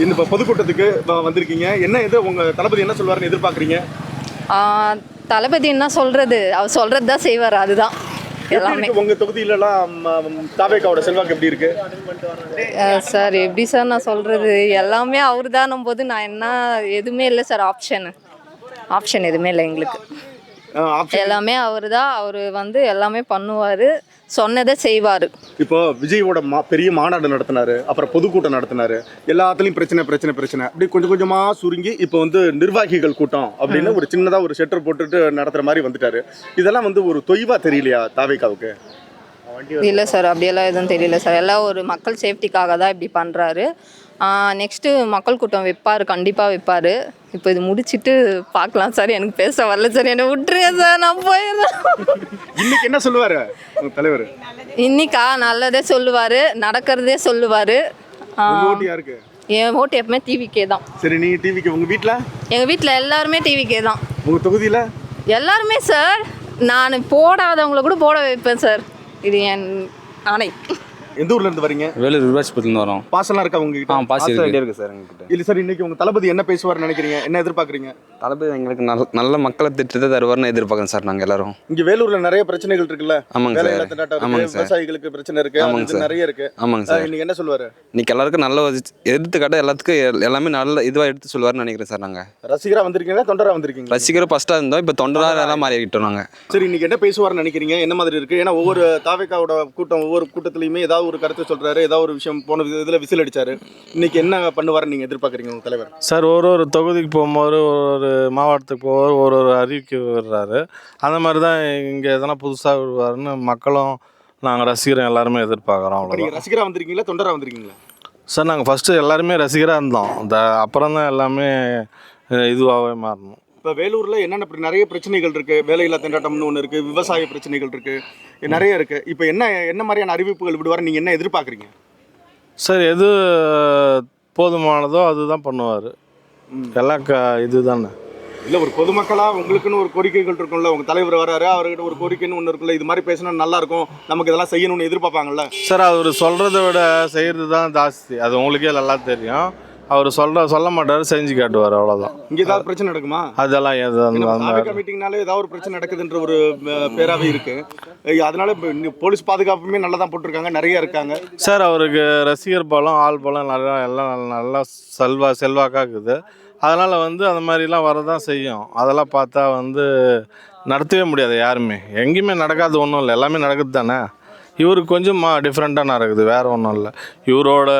இந்த பொதுக்கூட்டத்துக்கு வந்திருக்கீங்க. என்ன இது உங்க தளபதி என்ன சொல்வாருன்னு எதிர்பார்க்குறீங்க? தளபதி என்ன சொல்கிறது, அவர் சொல்கிறது தான் செய்வார். அதுதான் எல்லாமே. உங்கள் தொகுதியிலலாம் தாவேக்காவோட செல்வாக்கு எப்படி இருக்கு சார்? எப்படி சார் நான் சொல்கிறது, எல்லாமே அவர் தானும் போது நான் என்ன எதுவுமே இல்லை சார். ஆப்ஷன் எதுவுமே இல்லை எங்களுக்கு. எல்லாமே அவர் தான். அவர் வந்து எல்லாமே பண்ணுவார், சொன்னதை செய்வார். இப்போ விஜயோட பெரிய மாநாடு நடத்தினாரு, அப்புறம் பொதுக்கூட்டம் நடத்தினாரு, எல்லாத்துலேயும் பிரச்சனை அப்படி கொஞ்சம் கொஞ்சமாக சுருங்கி இப்போ வந்து நிர்வாகிகள் கூட்டம் அப்படின்னு ஒரு சின்னதாக ஒரு ஷெட்டர் போட்டுட்டு நடத்துகிற மாதிரி வந்துட்டாரு. இதெல்லாம் வந்து ஒரு தொய்வா தெரியலையா தாவேக்காவுக்கு? இல்லை சார், அப்படியெல்லாம் எதுவும் தெரியல சார். எல்லாம் ஒரு மக்கள் சேஃப்டிக்காக தான் இப்படி பண்ணுறாரு. நெக்ஸ்ட்டு மக்கள் கூட்டம் வைப்பார், கண்டிப்பாக வைப்பார். இப்போ இது முடிச்சுட்டு பார்க்கலாம் சார். எனக்கு பேச வரல சார், என்னை விட்டுருங்க சார், நான் போயிடுறேன். இன்னைக்கு என்ன சொல்லுவார் தலைவர்? இன்னைக்கா நல்லதே சொல்லுவார், நடக்கிறதே சொல்லுவார். யாருக்கு? என் ஓட்டு எப்பவுமே டிவிக்கே தான். சரி, நீங்கள் டிவிக்கு உங்கள் வீட்டில்? எங்கள் வீட்டில் எல்லாருமே டிவிக்கே தான். உங்கள் தொகுதியில்? எல்லாருமே சார். நான் போடாதவங்கள கூட போட வைப்பேன் சார். இது என் ஆணை. எந்த ஊர்ல இருந்து வரீங்க? வேலூர் விருவாச்சிபுரத்துல வரோம். பாசெல்லாம் இருக்கா உங்ககிட்ட? பாஸ் இருக்கு சார் எங்ககிட்ட. இல்ல சார், இன்னைக்கு உங்க தளபதி என்ன பேசுவார்னு நினைக்கிறீங்க? என்ன எதிர்பார்க்குறீங்க? தளபதி எங்களுக்கு நல்ல மக்களை திட்டத்தை தருவார்னு எதிர்பார்க்கறோம் சார். நாங்கள் எல்லாரும் இங்க வேலூர்ல நிறைய பிரச்சனைகள் இருக்குல்ல? ஆமாங்க சார். விவசாயிகளுக்கு பிரச்சனை இருக்கு, அது நிறைய இருக்கு. ஆமாங்க சார். இன்னைக்கு என்ன சொல்லுவாரு? இன்னைக்கு எல்லாருக்கும் நல்ல எடுத்துக்காட்ட எல்லாத்துக்கும் எல்லாமே நல்ல இதுவாக எடுத்து சொல்லுவார்னு நினைக்கிறேன் சார். நாங்கள் ரசிகரா வந்திருக்கீங்களா தொண்டரா வந்திருக்கீங்க? ரசிகர் ஃபர்ஸ்ட்டாக இருந்தோம், இப்போ தொண்டரா எல்லாம் மாறிக்கிட்டோம் நாங்கள். சரி, இன்னைக்கு என்ன பேசுவார்னு நினைக்கிறீங்க? என்ன மாதிரி இருக்கு? ஏன்னா ஒவ்வொரு தாவேக்காவோட கூட்டம் ஒவ்வொரு கூட்டத்திலையுமே ஏதாவது ஒரு கருத்து சொல்றாரு, ஏதாவது ஒரு விஷயம் போன இதில் விசில் அடிச்சாரு. இன்னைக்கு என்ன பண்ணுவாருன்னு நீங்கள் எதிர்பார்க்குறீங்க உங்கள் தலைவர்? சார், ஒரு தொகுதிக்கு போகும்போது ஒரு மாவட்டத்துக்கு போகும்போது ஒரு அறிவிக்கை விடுறாரு. அந்த மாதிரி தான் இங்கே எதனா புதுசாக விடுவாருன்னு மக்களும் நாங்கள் ரசிகரும் எல்லாருமே எதிர்பார்க்குறோம். அவ்வளோ. நீங்கள் ரசிகராக வந்திருக்கீங்களா தொண்டராக வந்திருக்கீங்களா? சார், நாங்கள் ஃபஸ்ட்டு எல்லாருமே ரசிகராக இருந்தோம். அப்புறம் தான் எல்லாமே இதுவாகவே மாறணும். இப்போ வேலூரில் என்னென்ன நிறைய பிரச்சனைகள் இருக்குது. வேலையில்லா திண்டாட்டம்னு ஒன்று இருக்குது, விவசாய பிரச்சனைகள் இருக்குது, நிறைய இருக்குது. இப்போ என்ன மாதிரியான அறிவிப்புகள் விடுவார், நீங்கள் என்ன எதிர்பார்க்குறீங்க? சார், எது போதுமானதோ அதுதான் பண்ணுவார். எல்லாம் இது தானே. இல்லை, ஒரு பொதுமக்களாக உங்களுக்குன்னு ஒரு கோரிக்கைகள் இருக்கும்ல, உங்கள் தலைவர் வராரு, அவர்கிட்ட ஒரு கோரிக்கைன்னு ஒன்று இருக்குல்ல, இது மாதிரி பேசினா நல்லாயிருக்கும், நமக்கு இதெல்லாம் செய்யணும்னு எதிர்பார்ப்பாங்கல்ல? சார், அவர் சொல்கிறத விட செய்கிறது தான் ஜாஸ்தி. அது உங்களுக்கே நல்லா தெரியும். அவர் சொல்ல மாட்டார், செஞ்சு காட்டுவார், அவ்வளோதான். இங்கே ஏதாவது பிரச்சனை நடக்குமா? அதெல்லாம் எதுவும் மீட்டிங்னாலே ஏதாவது ஒரு பிரச்சனை நடக்குதுன்ற ஒரு பேராவே இருக்கு. அதனால போலீஸ் பாதுகாப்புமே நல்லா தான் போட்டிருக்காங்க, நிறைய இருக்காங்க. சார், அவருக்கு ரசிகர் பலம், ஆள் பலம் நல்லா செல்வாக்காக இருக்குது. அதனால் அந்த மாதிரிலாம் வரதான் செய்யும். அதெல்லாம் பார்த்தா நடத்தவே முடியாது யாருமே. எங்கேயுமே நடக்காது ஒன்றும் இல்லை, எல்லாமே நடக்குது தானே. இவருக்கு கொஞ்சம் டிஃப்ரெண்ட்டாக நடக்குது, வேறு ஒன்றும் இல்லை. இவரோட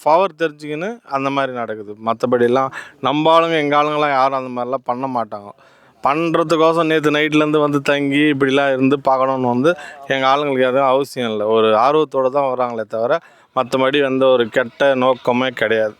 பவர் தெரிஞ்சுக்கின்னு அந்த மாதிரி நடக்குது. மற்றபடிலாம் நம்ம ஆளுங்க எங்கள் ஆளுங்கெல்லாம் யாரும் அந்த மாதிரிலாம் பண்ண மாட்டாங்க. பண்ணுறதுக்கோசம் நேற்று நைட்லேருந்து தங்கி இப்படிலாம் இருந்து பார்க்கணுன்னு எங்கள் ஆளுங்களுக்கு எதுவும் அவசியம் இல்லை. ஒரு ஆர்வத்தோடு தான் வராங்களே தவிர மற்றபடி ஒரு கெட்ட நோக்கமே கிடையாது.